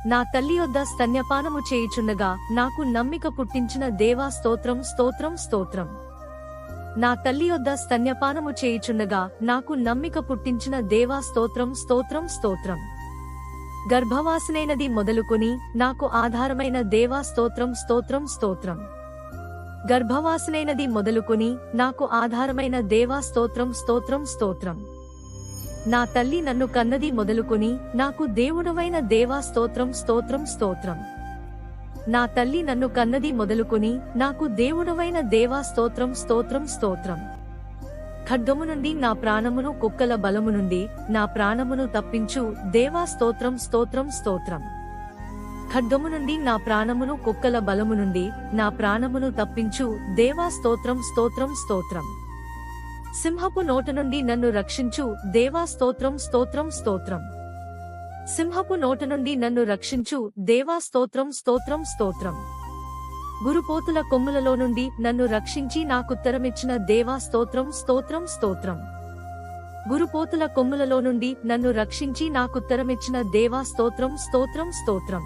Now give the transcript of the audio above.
నా తల్లి యొద్ద స్తన్యపానము చేయుచుండగా నాకు నమ్మిక పుట్టించిన దేవా స్తోత్రం స్తోత్రం స్తోత్రం. నా తల్లి యొద్ద స్తన్యపానము చేయుచుండగా నాకు నమ్మిక పుట్టించిన దేవా స్తోత్రం స్తోత్రం స్తోత్రం. గర్భవాసనైనది మొదలుకొని నాకు ఆధారమైన దేవా స్తోత్రం స్తోత్రం స్తోత్రం. గర్భవాసనైనది మొదలుకొని నాకు ఆధారమైన దేవా స్తోత్రం స్తోత్రం స్తోత్రం. నా తల్లి నన్ను కన్నది మొదలుకొని నాకు దేవుడవైన దేవా స్తోత్రం స్తోత్రం స్తోత్రం. నా తల్లి నన్ను కన్నది మొదలుకొని నాకు దేవుడవైన దేవా స్తోత్రం స్తోత్రం స్తోత్రం. ఖడ్గము నుండి నా ప్రాణమును, కుక్కల బలము నుండి నా ప్రాణమును తప్పించు దేవా స్తోత్రం స్తోత్రం స్తోత్రం. ఖడ్గము నుండి నా ప్రాణమును, కుక్కల బలము నుండి నా ప్రాణమును తప్పించు దేవా స్తోత్రం స్తోత్రం స్తోత్రం. సింహపు నోట నుండి నన్ను రక్షించు దేవా స్తోత్రం స్తోత్రం స్తోత్రం. సింహపు నోట నుండి నన్ను రక్షించు దేవా స్తోత్రం స్తోత్రం స్తోత్రం. గురుపోతుల కొమ్ములలో నుండి నన్ను రక్షించి నాకుత్తరమిచ్చిన దేవా స్తోత్రం స్తోత్రం స్తోత్రం. గురుపోతుల కొమ్ములలో నుండి నన్ను రక్షించి నాకుత్తరమిచ్చిన దేవా స్తోత్రం స్తోత్రం స్తోత్రం.